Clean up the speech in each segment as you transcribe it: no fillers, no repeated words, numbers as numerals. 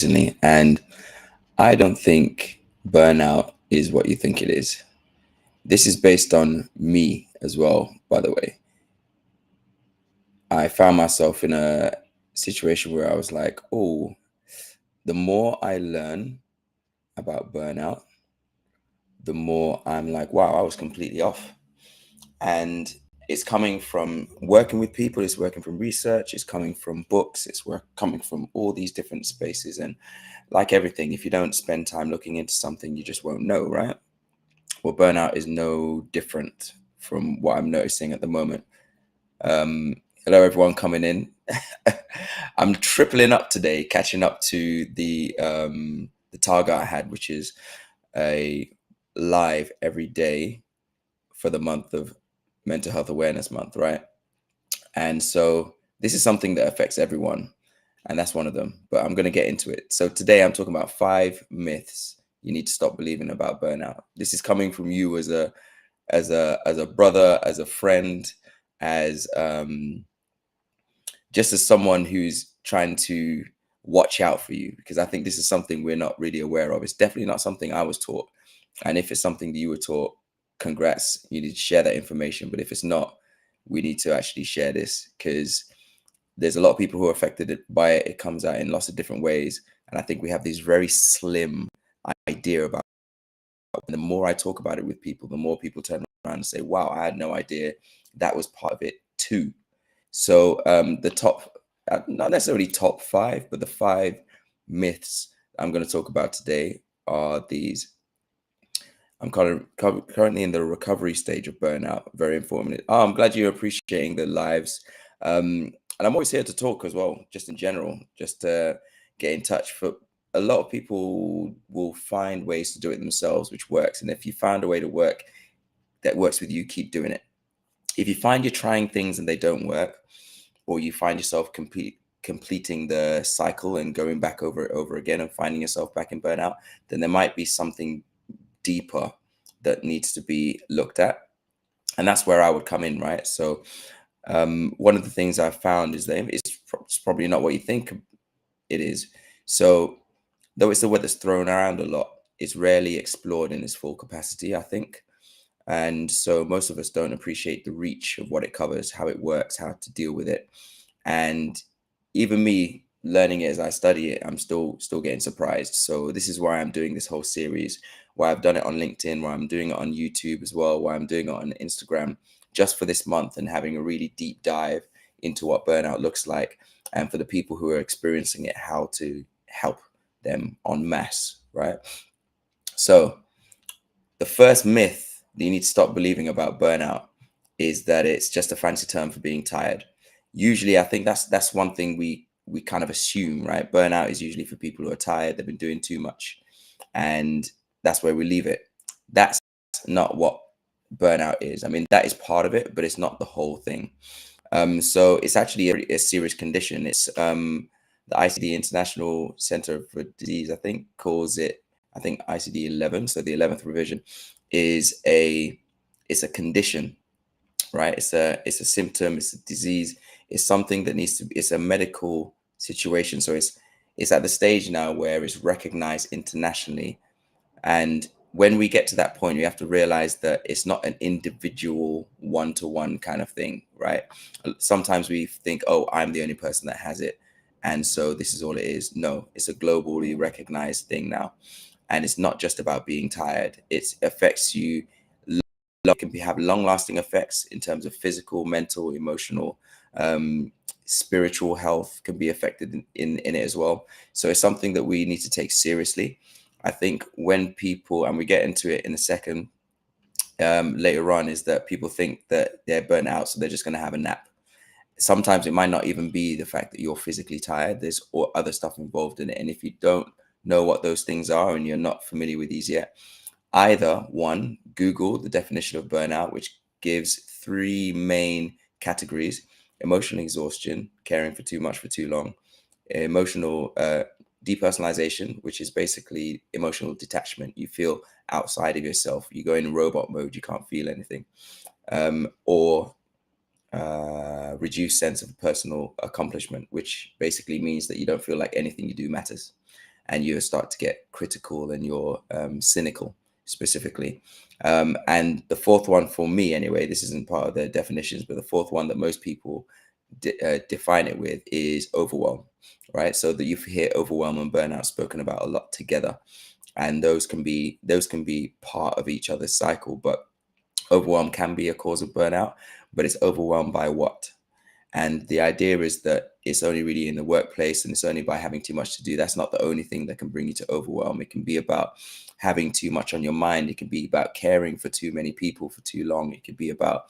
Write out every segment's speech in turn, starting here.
recently, and I don't think burnout is what you think it is. This is based on me as well, by the way. I found myself in a situation where I was like, oh, the more I learn about burnout, the more I'm like, wow, I was completely off. And it's coming from working with people, it's working from research, it's coming from books, coming from all these different spaces. And like everything, if you don't spend time looking into something, you just won't know, right? Well, burnout is no different from what I'm noticing at the moment. Um, Hello, everyone coming in. I'm tripling up today, catching up to the target I had, which is a live every day for the month of Mental Health Awareness Month, right? And so this is something that affects everyone, and that's one of them. But I'm going to get into it. So today I'm talking about 5 myths you need to stop believing about burnout. This is coming from you as a brother, as a friend, as just as someone who's trying to watch out for you, because I think this is something we're not really aware of. It's definitely not something I was taught. And if it's something that you were taught, congrats, you need to share that information. But if it's not, we need to actually share this, because there's a lot of people who are affected by it. It comes out in lots of different ways. And I think we have this very slim idea about it. And the more I talk about it with people, the more people turn around and say, wow, I had no idea that was part of it too. So the top, not necessarily top 5, but the 5 myths I'm going to talk about today are these. I'm currently in the recovery stage of burnout. Very informative. Oh, I'm glad you're appreciating the lives. And I'm always here to talk as well, just in general, just to get in touch. For a lot of people will find ways to do it themselves, which works. And if you found a way to work that works with you, keep doing it. If you find you're trying things and they don't work, or you find yourself completing the cycle and going back over it over again and finding yourself back in burnout, then there might be something deeper that needs to be looked at. And that's where I would come in, right? So one of the things I've found is that it's probably not what you think it is. So though it's the word that's thrown around a lot, it's rarely explored in its full capacity, I think. And so most of us don't appreciate the reach of what it covers, how it works, how to deal with it. And even me learning it as I study it, I'm still getting surprised. So this is why I'm doing this whole series, why I've done it on LinkedIn, why I'm doing it on YouTube as well, why I'm doing it on Instagram, just for this month, and having a really deep dive into what burnout looks like, and for the people who are experiencing it, how to help them en masse, right? So the first myth that you need to stop believing about burnout is that it's just a fancy term for being tired. Usually, I think that's one thing we kind of assume, right? Burnout is usually for people who are tired, they've been doing too much, and that's where we leave it. That's not what burnout is. I mean, that is part of it, but it's not the whole thing. So it's actually a serious condition. It's the ICD, International Center for Disease, I think, calls it, I think, ICD 11. So the 11th revision is it's a condition, right? It's a symptom, it's a disease, it's something that needs to be, it's a medical situation. So it's at the stage now where it's recognized internationally. And when we get to that point, we have to realize that it's not an individual one-to-one kind of thing, right? Sometimes we think, oh, I'm the only person that has it, and so this is all it is. No, it's a globally recognized thing now. And it's not just about being tired. It affects you. It can have long-lasting effects in terms of physical, mental, emotional, spiritual health can be affected in it as well. So it's something that we need to take seriously. I think when people, and we get into it in a second, later on, is that people think that they're burnt out, so they're just going to have a nap. Sometimes it might not even be the fact that you're physically tired. There's other stuff involved in it. And if you don't know what those things are and you're not familiar with these yet, either one, Google the definition of burnout, which gives 3 main categories: emotional exhaustion, caring for too much for too long; emotional depersonalization, which is basically emotional detachment. You feel outside of yourself. You go in robot mode. You can't feel anything. Or reduced sense of personal accomplishment, which basically means that you don't feel like anything you do matters. and you start to get critical and you're cynical specifically. And the fourth one for me, anyway, this isn't part of the definitions, but the fourth one that most people define it with is overwhelm, right? So that you hear overwhelm and burnout spoken about a lot together, and those can be part of each other's cycle. But overwhelm can be a cause of burnout, but it's overwhelmed by what? And the idea is that it's only really in the workplace and it's only by having too much to do. That's not the only thing that can bring you to overwhelm. It can be about having too much on your mind. It can be about caring for too many people for too long. It could be about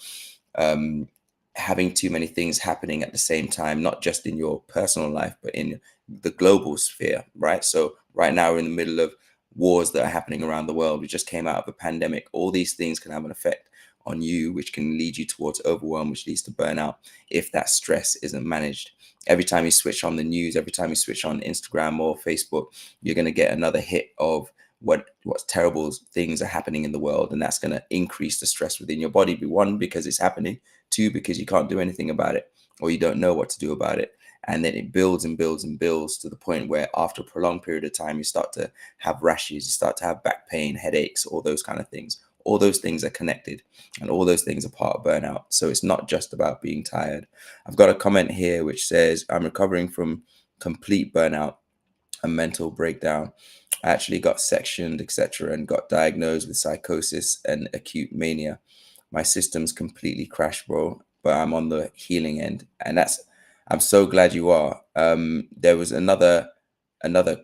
um, having too many things happening at the same time, not just in your personal life, but in the global sphere, right? So right now we're in the middle of wars that are happening around the world. We just came out of a pandemic. All these things can have an effect on you, which can lead you towards overwhelm, which leads to burnout if that stress isn't managed. Every time you switch on the news, every time you switch on Instagram or Facebook, you're going to get another hit of what terrible things are happening in the world, and that's going to increase the stress within your body. One, because it's happening. Two, because you can't do anything about it, or you don't know what to do about it. And then it builds and builds and builds to the point where after a prolonged period of time, you start to have rashes, you start to have back pain, headaches, all those kind of things. All those things are connected, and all those things are part of burnout. So it's not just about being tired. I've got a comment here which says, I'm recovering from complete burnout and mental breakdown. I actually got sectioned, etc., and got diagnosed with psychosis and acute mania. My system's completely crashed, bro, but I'm on the healing end. And I'm so glad you are. There was another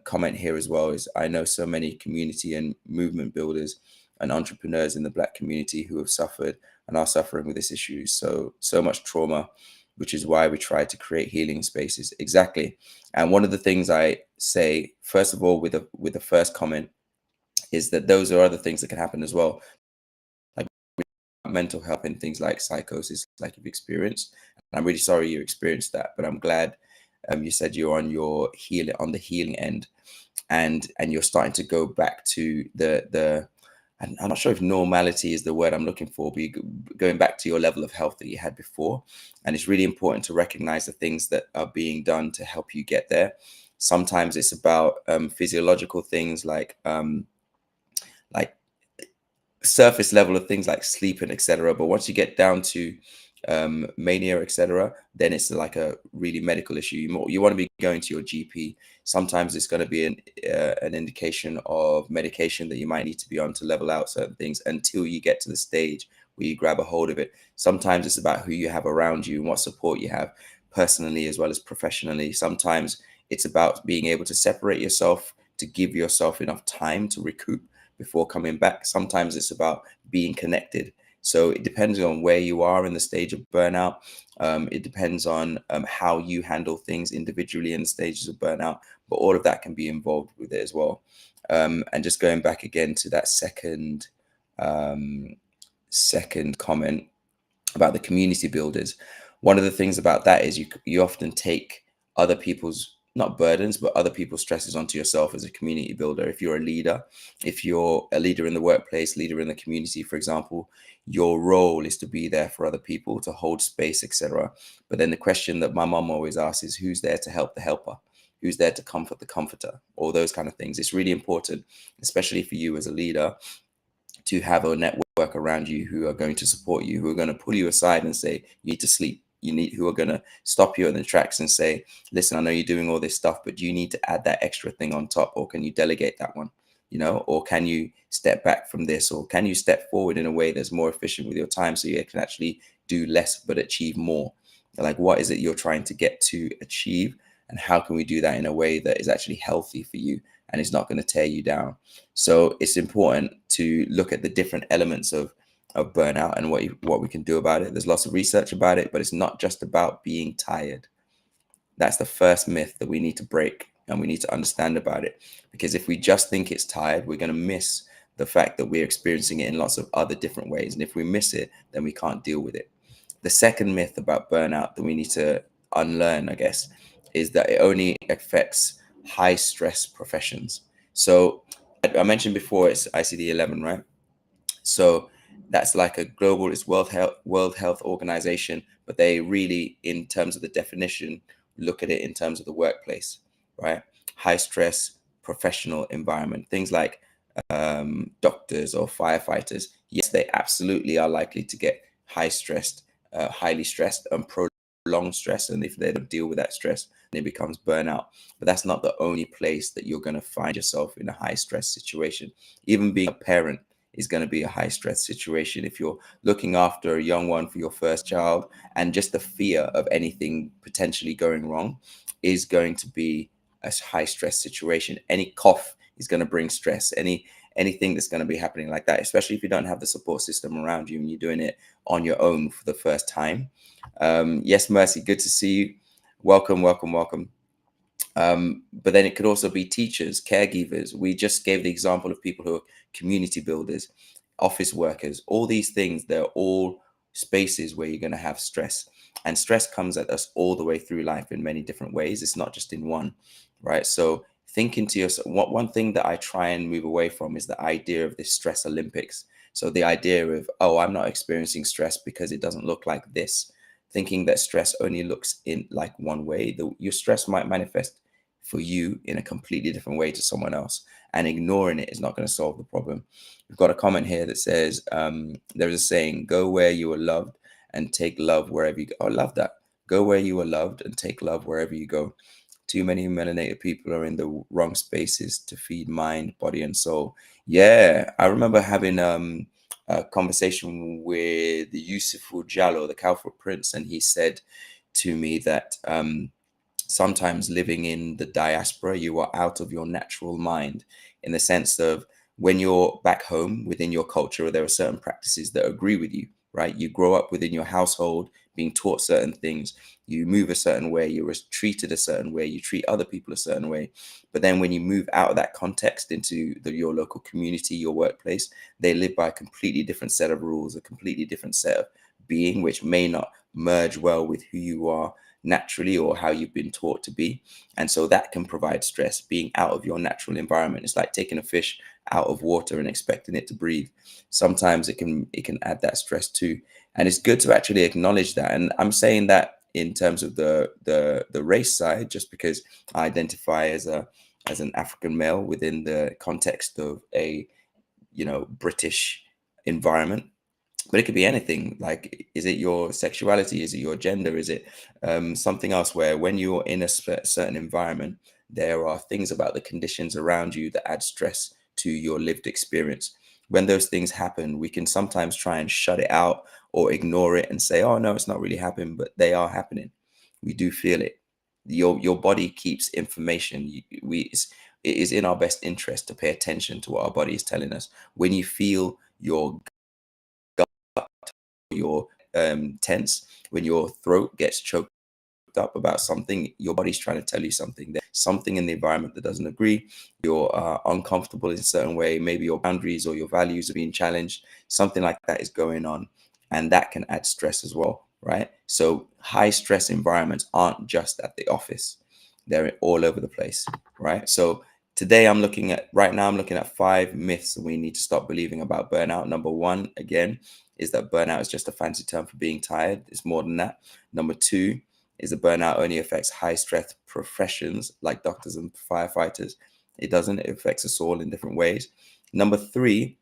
comment here as well, is I know so many community and movement builders and entrepreneurs in the Black community who have suffered and are suffering with this issue. So much trauma, which is why we try to create healing spaces. Exactly. And one of the things I say, first of all, with the first comment, is that those are other things that can happen as well, like mental health and things like psychosis, like you've experienced. And I'm really sorry you experienced that, but I'm glad you said you're on the healing end, and you're starting to go back to the and I'm not sure if normality is the word I'm looking for, but you're going back to your level of health that you had before. And it's really important to recognize the things that are being done to help you get there. Sometimes it's about physiological things like surface level of things like sleep and etc. But once you get down to mania, etc., then it's like a really medical issue. You want to be going to your GP. Sometimes it's going to be an indication of medication that you might need to be on to level out certain things until you get to the stage where you grab a hold of it. Sometimes it's about who you have around you and what support you have personally as well as professionally. Sometimes it's about being able to separate yourself, to give yourself enough time to recoup before coming back. Sometimes it's about being connected. So it depends on where you are in the stage of burnout. It depends on how you handle things individually in the stages of burnout, but all of that can be involved with it as well. And just going back again to that second comment about the community builders. One of the things about that is you often take other people's, not burdens, but other people's stresses onto yourself as a community builder. If you're a leader, if you're a leader in the workplace, leader in the community, for example, your role is to be there for other people, to hold space, etc. But then the question that my mom always asks is, who's there to help the helper? Who's there to comfort the comforter? All those kind of things. It's really important, especially for you as a leader, to have a network around you who are going to support you, who are going to pull you aside and say, you need to sleep. Who are going to stop you in the tracks and say, listen, I know you're doing all this stuff, but do you need to add that extra thing on top, or can you delegate that one? Or can you step back from this, or can you step forward in a way that's more efficient with your time so you can actually do less but achieve more? Like, what is it you're trying to get to achieve, and how can we do that in a way that is actually healthy for you and is not going to tear you down? So it's important to look at the different elements of burnout and what we can do about it. There's lots of research about it, but it's not just about being tired. That's the first myth that we need to break, and we need to understand about it. Because if we just think it's tired, we're going to miss the fact that we're experiencing it in lots of other different ways. And if we miss it, then we can't deal with it. The second myth about burnout that we need to unlearn, I guess, is that it only affects high stress professions. So I mentioned before it's ICD-11, right? So that's like a global, it's World Health Organization, but they really, in terms of the definition, look at it in terms of the workplace, right? High stress professional environment. Things like doctors or firefighters, yes, they absolutely are likely to get highly stressed and prolonged stress. And if they don't deal with that stress, then it becomes burnout. But that's not the only place that you're going to find yourself in a high stress situation. Even being a parent is going to be a high stress situation. If you're looking after a young one for your first child, and just the fear of anything potentially going wrong is going to be a high stress situation. Any cough is going to bring stress. Anything that's going to be happening like that, especially if you don't have the support system around you and you're doing it on your own for the first time. Yes, Mercy, good to see you. Welcome, welcome, welcome. But then it could also be teachers, caregivers. We just gave the example of people who are community builders, office workers. All these things, they're all spaces where you're going to have stress. And stress comes at us all the way through life in many different ways. It's not just in one, right? So thinking to yourself, one thing that I try and move away from is the idea of this stress Olympics. So the idea of, oh, I'm not experiencing stress because it doesn't look like this. Thinking that stress only looks in like one way, your stress might manifest for you in a completely different way to someone else, and ignoring it is not going to solve the problem. We've got a comment here that says there is a saying, go where you are loved and take love wherever you go. Oh, I love that. Go where you are loved and take love wherever you go. Too many melanated people are in the wrong spaces to feed mind, body, and soul. Yeah, I remember having a conversation with the Yusufu Jallo, the Calford Prince, and he said to me that sometimes living in the diaspora, you are out of your natural mind, in the sense of when you're back home within your culture, there are certain practices that agree with you, right? You grow up within your household being taught certain things, you move a certain way, you're treated a certain way, you treat other people a certain way. But then when you move out of that context into your local community, your workplace, they live by a completely different set of rules, a completely different set of being, which may not merge well with who you are naturally or how you've been taught to be. And so that can provide stress. Being out of your natural environment, it's like taking a fish out of water and expecting it to breathe. Sometimes it can add that stress too. And it's good to actually acknowledge that. And I'm saying that in terms of the race side, just because I identify as an African male within the context of a British environment. But it could be anything. Like, is it your sexuality? Is it your gender? Is it something else? Where when you're in a certain environment, there are things about the conditions around you that add stress to your lived experience. When those things happen, we can sometimes try and shut it out or ignore it and say, "Oh no, it's not really happening," but they are happening. We do feel it. Your body keeps information. It is in our best interest to pay attention to what our body is telling us. When you feel your tense, when your throat gets choked up about something, your body's trying to tell you something. There's something in the environment that doesn't agree. You're uncomfortable in a certain way. Maybe your boundaries or your values are being challenged. Something like that is going on, and that can add stress as well, right? So high stress environments aren't just at the office; they're all over the place, right? So today right now I'm looking at 5 myths we need to stop believing about burnout. Number one, again, is that burnout is just a fancy term for being tired. It's more than that. Number two is that burnout only affects high stress professions like doctors and firefighters. It doesn't. It affects us all in different ways. Number three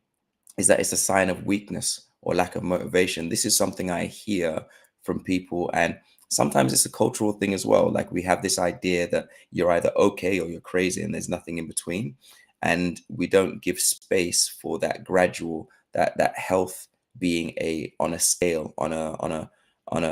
is that it's a sign of weakness or lack of motivation. This is something I hear from people, and sometimes it's a cultural thing as well. Like, we have this idea that you're either okay or you're crazy, and there's nothing in between. And we don't give space for that gradual, that health being on a scale, on a on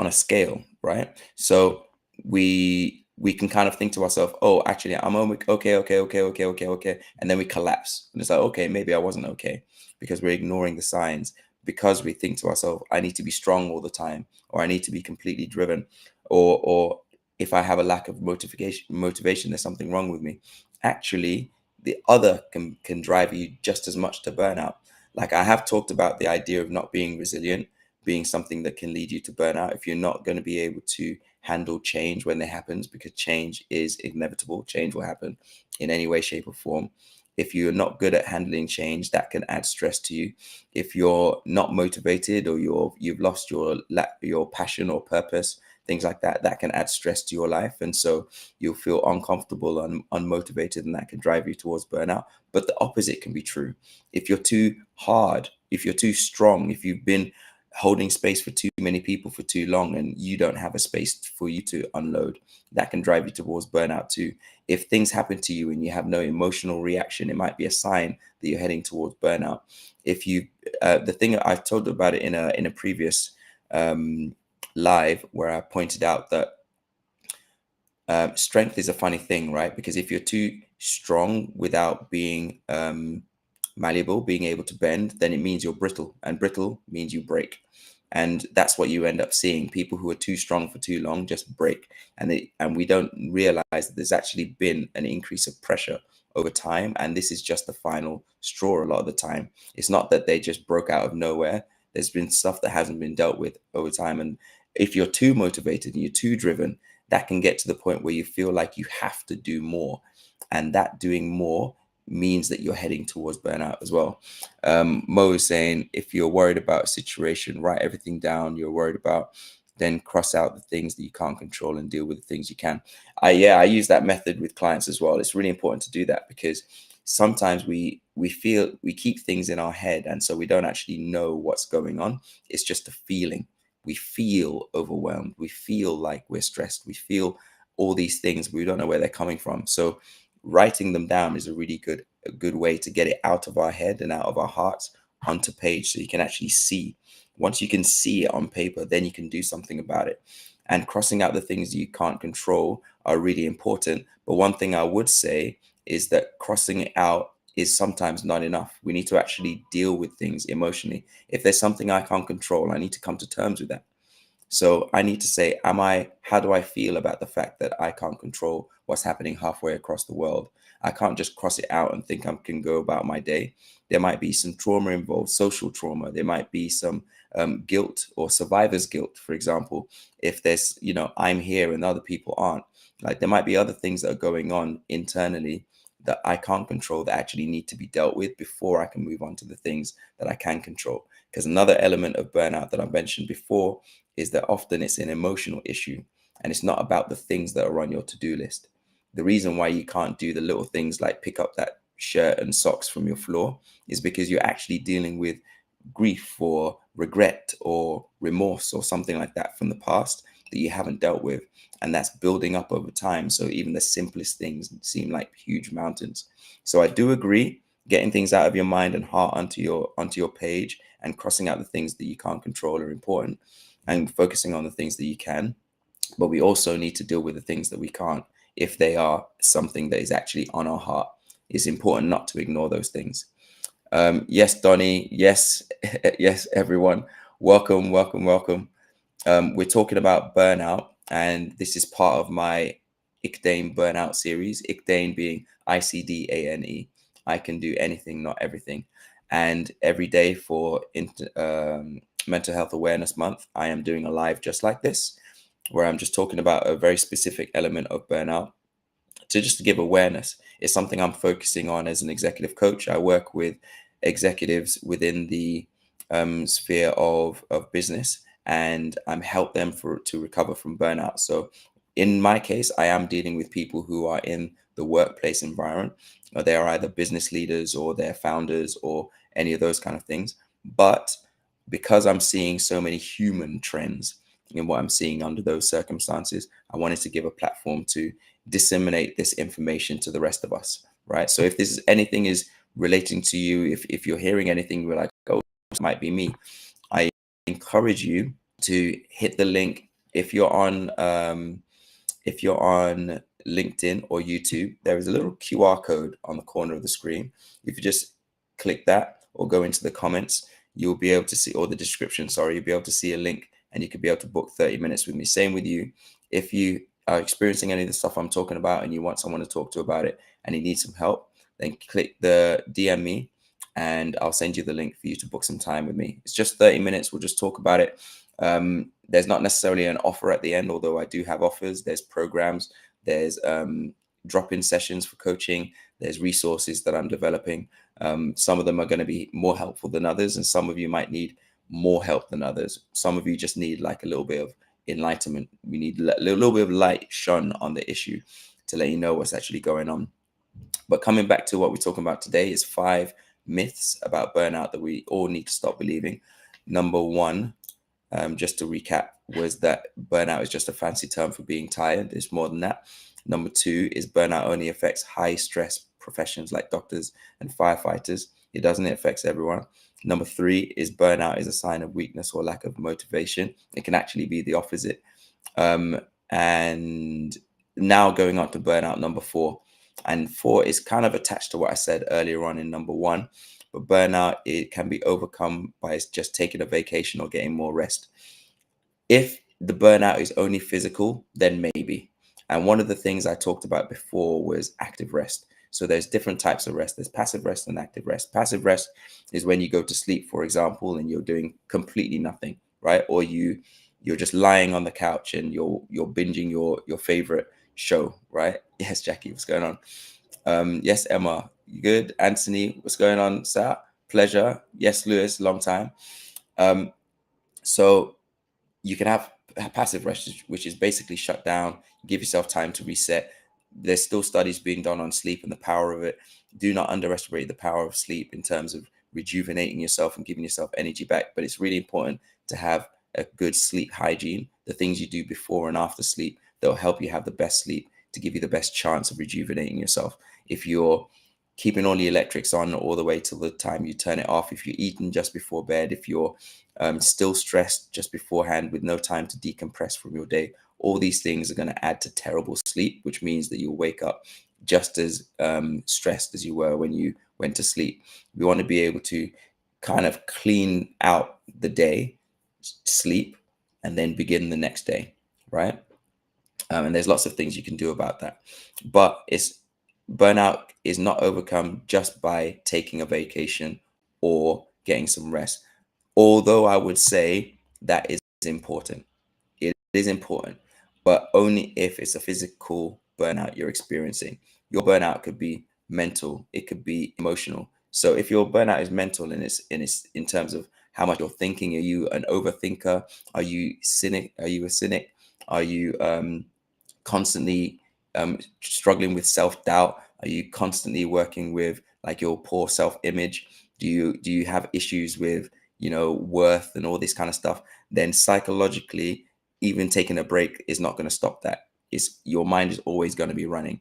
a scale, right? So we can kind of think to ourselves, oh, actually, okay, and then we collapse, and it's like, okay, maybe I wasn't okay, because we're ignoring the signs, because we think to ourselves, I need to be strong all the time, or I need to be completely driven, or if I have a lack of motivation, there's something wrong with me. Actually, the other can drive you just as much to burnout. Like, I have talked about the idea of not being resilient being something that can lead you to burnout if you're not going to be able to handle change when it happens, because change is inevitable. Change will happen in any way, shape, or form. If you're not good at handling change, that can add stress to you. If you're not motivated, or you've lost your passion or purpose things like that, that can add stress to your life. And so you'll feel uncomfortable and unmotivated, and that can drive you towards burnout. But the opposite can be true. If you're too hard, if you're too strong, if you've been holding space for too many people for too long and you don't have a space for you to unload, that can drive you towards burnout too. If things happen to you and you have no emotional reaction, it might be a sign that you're heading towards burnout. If you the thing I told about it in a previous live, where I pointed out that strength is a funny thing, right? Because if you're too strong without being malleable, being able to bend, then it means you're brittle, and brittle means you break. And that's what you end up seeing. People who are too strong for too long just break, and we don't realize that there's actually been an increase of pressure over time, and this is just the final straw a lot of the time. It's not that they just broke out of nowhere. There's been stuff that hasn't been dealt with over time, and if you're too motivated and you're too driven, that can get to the point where you feel like you have to do more, and that doing more means that you're heading towards burnout as well. Mo is saying, if you're worried about a situation, write everything down you're worried about, then cross out the things that you can't control and deal with the things you can. I use that method with clients as well. It's really important to do that, because sometimes we feel we keep things in our head, and so we don't actually know what's going on. It's just a feeling. We feel overwhelmed, we feel like we're stressed, we feel all these things, but we don't know where they're coming from. So writing them down is a good way to get it out of our head and out of our hearts onto page, so you can actually see. Once you can see it on paper, then you can do something about it. And crossing out the things you can't control are really important. But one thing I would say is that crossing it out is sometimes not enough. We need to actually deal with things emotionally. If there's something I can't control, I need to come to terms with that. So I need to say, how do I feel about the fact that I can't control what's happening halfway across the world? I can't just cross it out and think I can go about my day. There might be some trauma involved, social trauma. There might be some guilt or survivor's guilt, for example. If there's, I'm here and other people aren't. Like, there might be other things that are going on internally that I can't control that actually need to be dealt with before I can move on to the things that I can control. Because another element of burnout that I mentioned before is that often it's an emotional issue, and it's not about the things that are on your to-do list. The reason why you can't do the little things like pick up that shirt and socks from your floor is because you're actually dealing with grief or regret or remorse or something like that from the past that you haven't dealt with, and that's building up over time. So even the simplest things seem like huge mountains. So I do agree, getting things out of your mind and heart onto your page and crossing out the things that you can't control are important, and focusing on the things that you can. But we also need to deal with the things that we can't. If they are something that is actually on our heart, it's important not to ignore those things. Yes, Donnie. Yes, yes, everyone. Welcome, welcome, welcome. We're talking about burnout, and this is part of my ICDANE burnout series. ICDANE being ICDANE. I can do anything, not everything. And every day for Mental Health Awareness Month, I am doing a live just like this, where I'm just talking about a very specific element of burnout to give awareness. It's something I'm focusing on as an executive coach. I work with executives within the sphere of business, and I'm help them to recover from burnout. So in my case, I am dealing with people who are in the workplace environment, or they are either business leaders or they're founders or any of those kind of things. But because I'm seeing so many human trends in what I'm seeing under those circumstances, I wanted to give a platform to disseminate this information to the rest of us, right? So if this is anything is relating to you, if you're hearing anything, you're like, oh, this might be me, I encourage you to hit the link. If you're on LinkedIn or YouTube, there is a little QR code on the corner of the screen. If you just click that or go into the comments, you'll be able to see, or the description, sorry, you'll be able to see a link, and you could be able to book 30 minutes with me. Same with you. If you are experiencing any of the stuff I'm talking about and you want someone to talk to about it and you need some help, then click the DM me and I'll send you the link for you to book some time with me. It's just 30 minutes. We'll just talk about it. There's not necessarily an offer at the end, although I do have offers. There's programs, there's drop-in sessions for coaching, there's resources that I'm developing. Some of them are going to be more helpful than others, and some of you might need more help than others. Some of you just need like a little bit of enlightenment. We need a little bit of light shone on the issue to let you know what's actually going on. But coming back to what we're talking about today is 5 myths about burnout that we all need to stop believing. Number one, just to recap, was that burnout is just a fancy term for being tired. It's more than that. Number two is burnout only affects high stress professions like doctors and firefighters. It doesn't, it affects everyone. Number three is burnout is a sign of weakness or lack of motivation. It can actually be the opposite. And now going on to burnout number four. And four is kind of attached to what I said earlier on in number one. But burnout, it can be overcome by just taking a vacation or getting more rest. If the burnout is only physical, then maybe. And one of the things I talked about before was active rest. So there's different types of rest. There's passive rest and active rest. Passive rest is when you go to sleep, for example, and you're doing completely nothing, right? Or you're just lying on the couch and you're binging your favorite show, right? Yes, Jackie, what's going on? Yes, Emma, you good? Anthony, what's going on, sir? Pleasure. Yes, Lewis, long time. So you can have passive rest, which is basically shut down, give yourself time to reset. There's still studies being done on sleep and the power of it. Do not underestimate the power of sleep in terms of rejuvenating yourself and giving yourself energy back. But it's really important to have a good sleep hygiene, the things you do before and after sleep that will help you have the best sleep to give you the best chance of rejuvenating yourself. If you're keeping all the electrics on all the way till the time you turn it off, if you're eating just before bed, if you're still stressed just beforehand with no time to decompress from your day, all these things are going to add to terrible sleep, which means that you'll wake up just as stressed as you were when you went to sleep. We want to be able to kind of clean out the day, sleep, and then begin the next day, right? And there's lots of things you can do about that. But burnout is not overcome just by taking a vacation or getting some rest. Although I would say that is important. It is important, but only if it's a physical burnout you're experiencing. Your burnout could be mental, it could be emotional. So if your burnout is mental and it's in terms of how much you're thinking, are you an overthinker? Are you cynic? Are you a cynic? Are you constantly struggling with self-doubt? Are you constantly working with like your poor self-image? Do you have issues with worth and all this kind of stuff? Then psychologically, even taking a break is not going to stop that. It's your mind is always going to be running.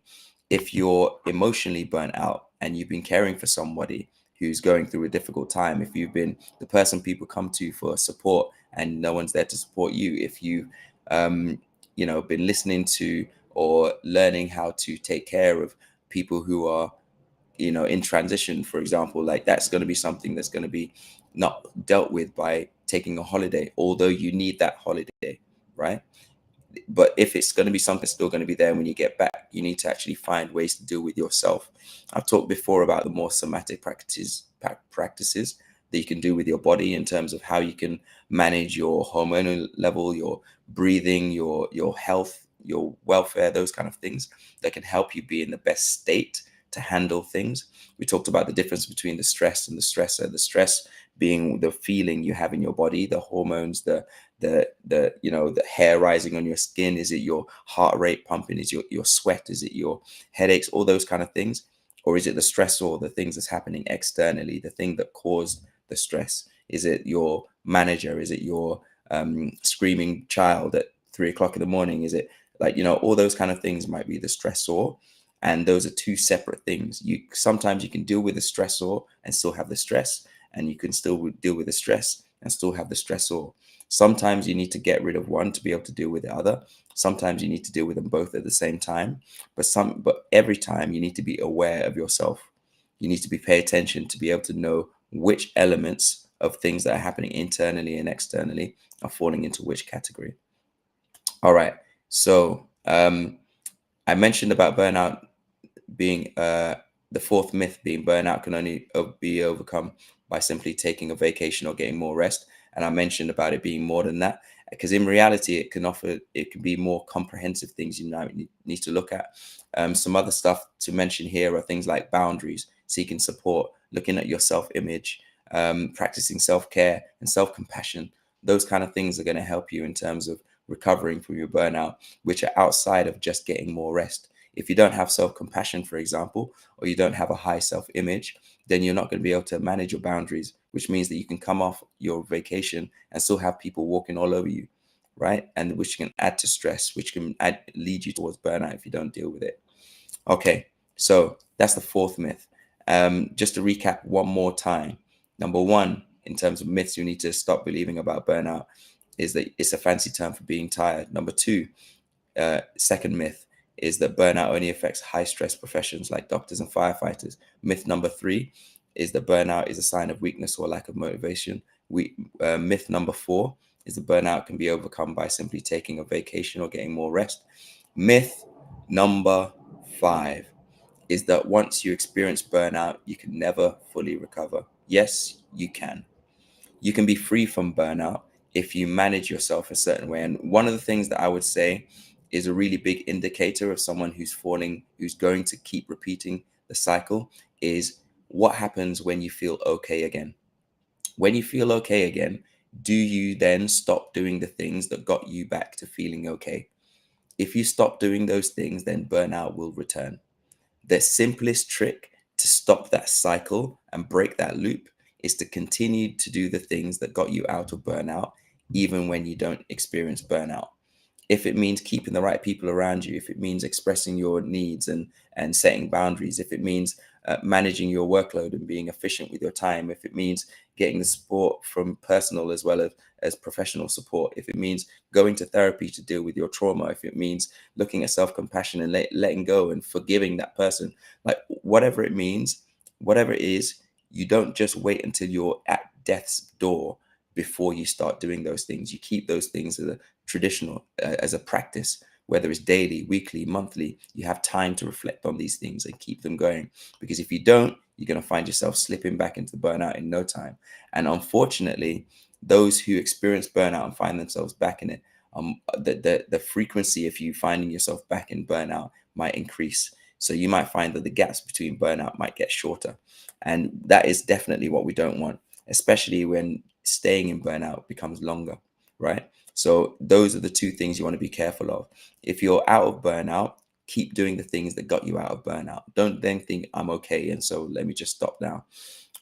If you're emotionally burnt out and you've been caring for somebody who's going through a difficult time, if you've been the person people come to for support and no one's there to support you, if you been listening to or learning how to take care of people who are in transition, for example, like that's going to be something that's going to be not dealt with by taking a holiday, although you need that holiday, right? But if it's going to be something that's still going to be there when you get back, you need to actually find ways to deal with yourself. I've talked before about the more somatic practices that you can do with your body in terms of how you can manage your hormonal level, your breathing, your health, your welfare, those kind of things that can help you be in the best state to handle things. We talked about the difference between the stress and the stressor. The stress being the feeling you have in your body, the hormones, the hair rising on your skin. Is it your heart rate pumping? Is your sweat? Is it your headaches? All those kind of things. Or is it the stressor, the things that's happening externally, the thing that caused the stress? Is it your manager? Is it your screaming child at 3 o'clock in the morning? Is it all those kind of things might be the stressor. And those are two separate things. Sometimes you can deal with the stressor and still have the stress, and you can still deal with the stress and still have the stressor. Sometimes you need to get rid of one to be able to deal with the other. Sometimes you need to deal with them both at the same time. But every time you need to be aware of yourself. You need to pay attention to be able to know which elements of things that are happening internally and externally are falling into which category. All right. So I mentioned about burnout being the fourth myth being burnout can only be overcome by simply taking a vacation or getting more rest. And I mentioned about it being more than that, because in reality, it can be more comprehensive things you need to look at. Some other stuff to mention here are things like boundaries, seeking support, looking at your self-image, practicing self-care and self-compassion. Those kind of things are going to help you in terms of recovering from your burnout, which are outside of just getting more rest. If you don't have self-compassion, for example, or you don't have a high self-image, then you're not going to be able to manage your boundaries, which means that you can come off your vacation and still have people walking all over you, right? And which can add to stress, which can lead you towards burnout if you don't deal with it. Okay, so that's the fourth myth. Just to recap one more time. Number one, in terms of myths you need to stop believing about burnout, is that it's a fancy term for being tired. Number two, second myth is that burnout only affects high stress professions like doctors and firefighters. Myth number three is that burnout is a sign of weakness or lack of motivation. Myth number four is that burnout can be overcome by simply taking a vacation or getting more rest. Myth number five is that once you experience burnout, you can never fully recover. Yes, you can. You can be free from burnout if you manage yourself a certain way. And one of the things that I would say is a really big indicator of someone who's falling, who's going to keep repeating the cycle, is what happens when you feel okay again. When you feel okay again, do you then stop doing the things that got you back to feeling okay? If you stop doing those things, then burnout will return. The simplest trick to stop that cycle and break that loop is to continue to do the things that got you out of burnout, even when you don't experience burnout. If it means keeping the right people around you, if it means expressing your needs and setting boundaries, if it means managing your workload and being efficient with your time, if it means getting the support from personal as well as professional support, if it means going to therapy to deal with your trauma, if it means looking at self-compassion and letting go and forgiving that person, like whatever it means, whatever it is, you don't just wait until you're at death's door before you start doing those things. You keep those things as a traditional, as a practice, whether it's daily, weekly, monthly. You have time to reflect on these things and keep them going, because if you don't, you're going to find yourself slipping back into burnout in no time. And unfortunately, those who experience burnout and find themselves back in it, the frequency of you finding yourself back in burnout might increase. So you might find that the gaps between burnout might get shorter, and that is definitely what we don't want, especially when staying in burnout becomes longer, right? So those are the two things you want to be careful of. If you're out of burnout, keep doing the things that got you out of burnout. Don't then think I'm okay, and so let me just stop now.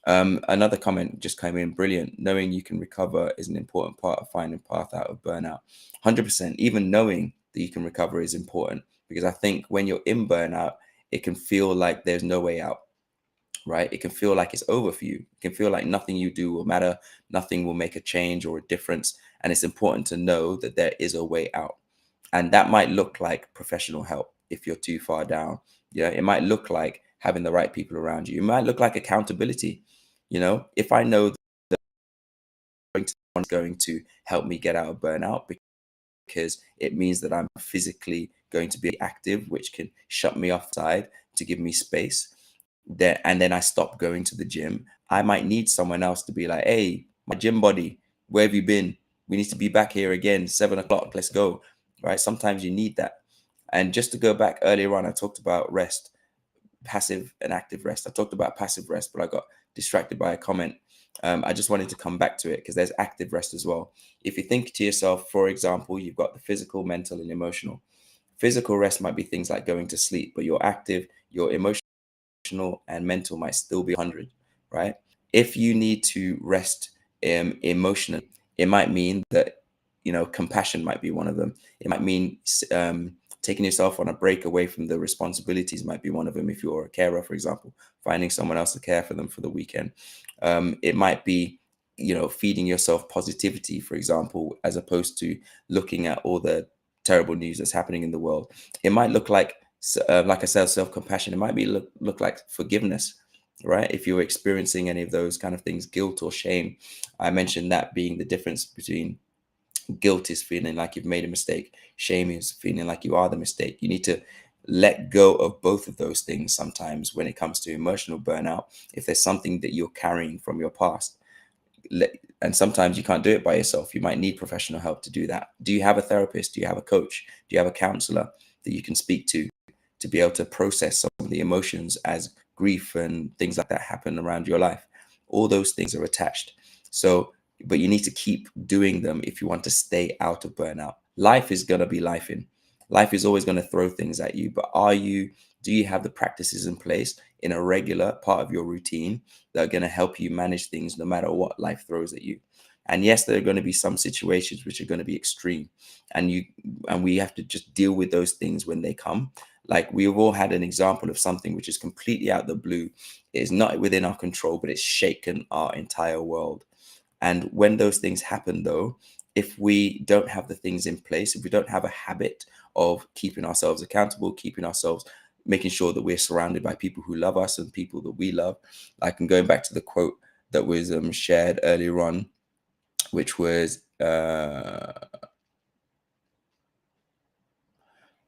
Another comment just came in, brilliant. Knowing you can recover is an important part of finding path out of burnout. 100%. Even knowing that you can recover is important, because I think when you're in burnout, it can feel like there's no way out, right? It can feel like it's over for you. It can feel like nothing you do will matter, nothing will make a change or a difference. And it's important to know that there is a way out. And that might look like professional help if you're too far down. Yeah, it might look like having the right people around you. It might look like accountability. If I know that someone's going to help me get out of burnout, because it means that I'm physically going to be active, which can shut me off side to give me space there, and then I stop going to the gym. I might need someone else to be like, hey, my gym buddy, where have you been? We need to be back here again, 7 o'clock, let's go. Right? Sometimes you need that. And just to go back earlier on, I talked about rest, passive and active rest. I talked about passive rest, but I got distracted by a comment. I just wanted to come back to it because there's active rest as well. If you think to yourself, for example, you've got the physical, mental, and emotional. Physical rest might be things like going to sleep, but you're active, your emotional and mental might still be 100, right? If you need to rest emotionally, it might mean that, compassion might be one of them. It might mean taking yourself on a break away from the responsibilities might be one of them. If you're a carer, for example, finding someone else to care for them for the weekend. It might be, feeding yourself positivity, for example, as opposed to looking at all the terrible news that's happening in the world. It might look like I said, self-compassion. It might be look like forgiveness, right? If you're experiencing any of those kind of things, guilt or shame. I mentioned that being the difference between guilt is feeling like you've made a mistake. Shame is feeling like you are the mistake. You need to let go of both of those things sometimes when it comes to emotional burnout. If there's something that you're carrying from your past, and sometimes you can't do it by yourself. You might need professional help to do that. Do you have a therapist? Do you have a coach? Do you have a counselor that you can speak to be able to process some of the emotions as grief and things like that happen around your life? All those things are attached. So, but you need to keep doing them if you want to stay out of burnout. Life is going to be life in. Life is always going to throw things at you, but do you have the practices in place in a regular part of your routine that are going to help you manage things no matter what life throws at you? And yes, there are going to be some situations which are going to be extreme, and we have to just deal with those things when they come. Like, we've all had an example of something which is completely out of the blue. It is not within our control, but it's shaken our entire world. And when those things happen, though, if we don't have the things in place, if we don't have a habit of keeping ourselves accountable, keeping ourselves, making sure that we're surrounded by people who love us and people that we love, like, and going back to the quote that was shared earlier on, which was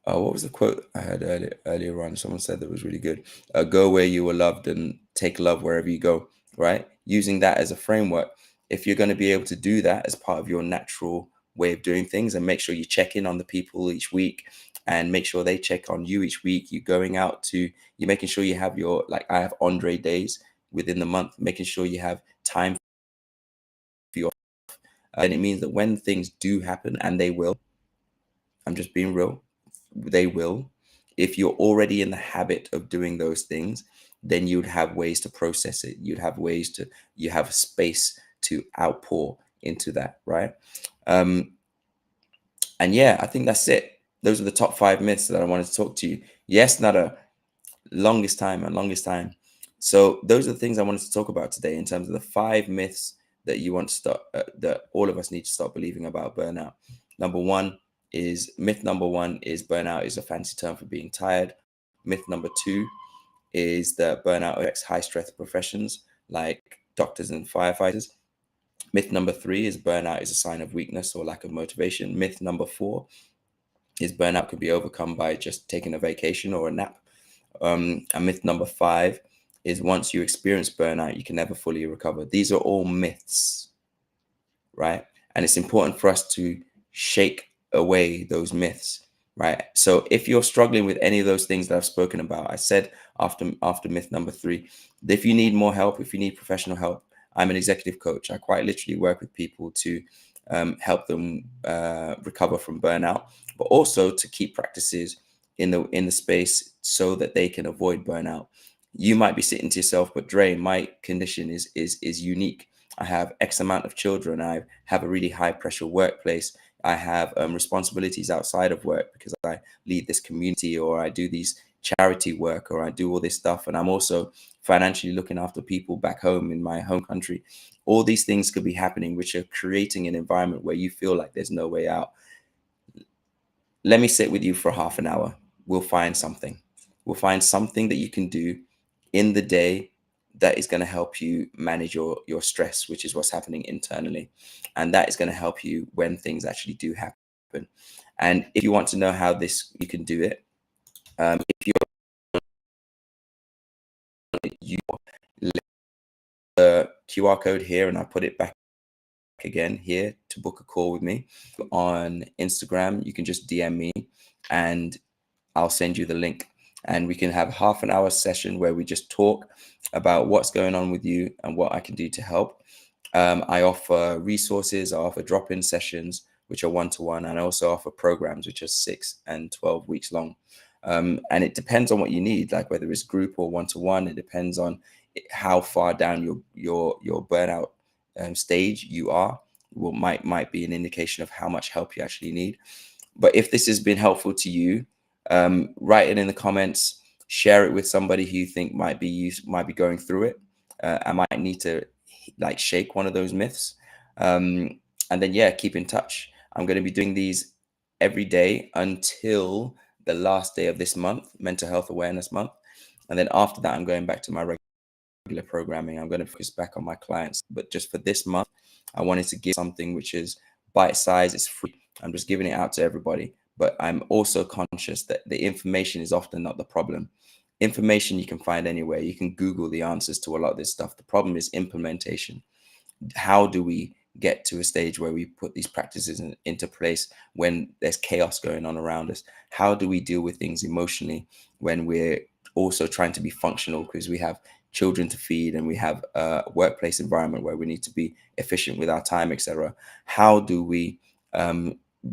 what was the quote I had earlier on? Someone said that was really good. Go where you were loved and take love wherever you go. Right? Using that as a framework, if you're going to be able to do that as part of your natural way of doing things, and make sure you check in on the people each week, and make sure they check on you each week. You're going out to, you're making sure you have your, like, I have Andre days within the month, making sure you have time for your, and it means that when things do happen, and they will, I'm just being real, they will. If you're already in the habit of doing those things, then you'd have ways to process it. You'd have ways to, you have space to outpour into that, right? Um, and yeah, I think that's it. Those are the top 5 myths that I wanted to talk to you. Yes, not a longest time and longest time. So those are the things I wanted to talk about today in terms of the 5 myths that you want to start, that all of us need to start believing about burnout. Myth number one is burnout is a fancy term for being tired. Myth number two is that burnout affects high stress professions like doctors and firefighters. Myth number three is burnout is a sign of weakness or lack of motivation. Myth number four is burnout can be overcome by just taking a vacation or a nap. And myth number five is once you experience burnout, you can never fully recover. These are all myths, right? And it's important for us to shake away those myths, right? So if you're struggling with any of those things that I've spoken about, I said after myth number three, if you need more help, if you need professional help, I'm an executive coach. I quite literally work with people to help them recover from burnout, but also to keep practices in the space so that they can avoid burnout. You might be sitting to yourself, but Dre, my condition is unique. I have X amount of children. I have a really high pressure workplace. I have responsibilities outside of work because I lead this community, or I do these charity work, or I do all this stuff. And I'm also financially looking after people back home in my home country. All these things could be happening, which are creating an environment where you feel like there's no way out. Let me sit with you for half an hour. We'll find something. We'll find something that you can do in the day that is going to help you manage your stress, which is what's happening internally. And that is going to help you when things actually do happen. And if you want to know how this you can do it, if you the QR code here, and I put it back again here to book a call with me on Instagram, you can just DM me and I'll send you the link, and we can have half an hour session where we just talk about what's going on with you and what I can do to help. I offer resources, I offer drop-in sessions, which are one-to-one, and I also offer programs, which are 6 and 12 weeks long. And it depends on what you need, like whether it's group or one-to-one. It depends on how far down your burnout stage you are. Might be an indication of how much help you actually need. But if this has been helpful to you, write it in the comments, share it with somebody who you think might be going through it. I might need to like shake one of those myths. And then yeah, keep in touch. I'm going to be doing these every day until the last day of this month, Mental Health Awareness Month. And then after that, I'm going back to my regular programming. I'm going to focus back on my clients. But just for this month, I wanted to give something which is bite size. It's free. I'm just giving it out to everybody. But I'm also conscious that the information is often not the problem. Information you can find anywhere. You can Google the answers to a lot of this stuff. The problem is implementation. How do we get to a stage where we put these practices into place when there's chaos going on around us? How do we deal with things emotionally when we're also trying to be functional because we have children to feed and we have a workplace environment where we need to be efficient with our time, etc.? How do we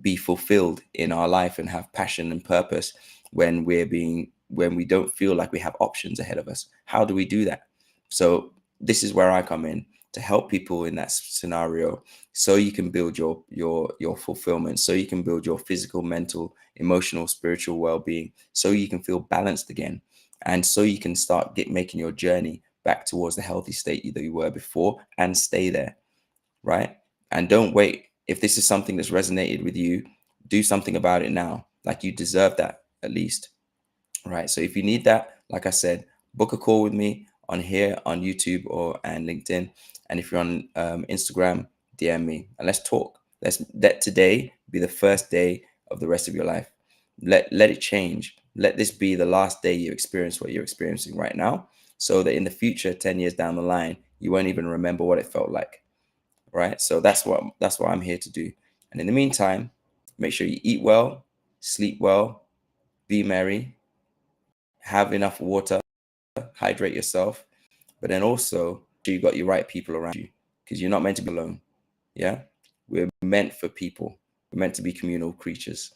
be fulfilled in our life and have passion and purpose when we don't feel like we have options ahead of us? How do we do that? So this is where I come in to help people in that scenario, so you can build your fulfillment, so you can build your physical, mental, emotional, spiritual well-being, so you can feel balanced again, and so you can start making your journey back towards the healthy state that you were before, and stay there, right? And don't wait. If this is something that's resonated with you, do something about it now. Like, you deserve that at least, right? So if you need that, like I said, book a call with me on here on YouTube or and LinkedIn. And if you're on Instagram, DM me and let's talk. Let's let today be the first day of the rest of your life. Let it change. Let this be the last day you experience what you're experiencing right now, so that in the future, 10 years down the line, you won't even remember what it felt like, right? So that's what I'm here to do. And in the meantime, make sure you eat well, sleep well, be merry, have enough water, hydrate yourself, but then also you got your right people around you, because you're not meant to be alone. Yeah, we're meant for people. We're meant to be communal creatures.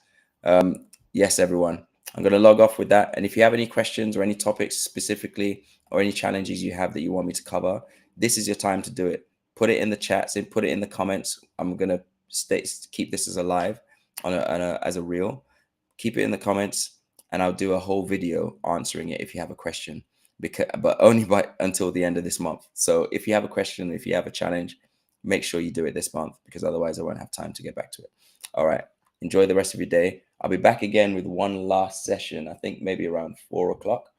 Yes, everyone. I'm going to log off with that. And if you have any questions or any topics specifically, or any challenges you have that you want me to cover, this is your time to do it. Put it in the chats and put it in the comments. I'm going to keep this as alive as a reel. Keep it in the comments, and I'll do a whole video answering it if you have a question. But only until the end of this month. So if you have a question, if you have a challenge, make sure you do it this month, because otherwise I won't have time to get back to it. All right. Enjoy the rest of your day. I'll be back again with one last session, I think maybe around 4 o'clock.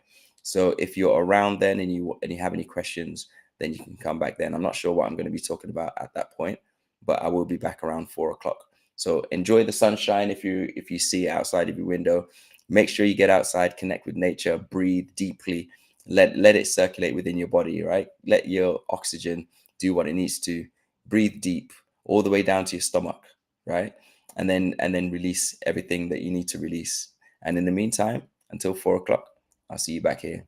So if you're around then and you have any questions, then you can come back then. I'm not sure what I'm going to be talking about at that point, but I will be back around 4 o'clock. So enjoy the sunshine if you see it outside of your window. Make sure you get outside, connect with nature, breathe deeply, let it circulate within your body, right? Let your oxygen do what it needs to. Breathe deep all the way down to your stomach, right? And then release everything that you need to release. And in the meantime, until 4 o'clock, I'll see you back here.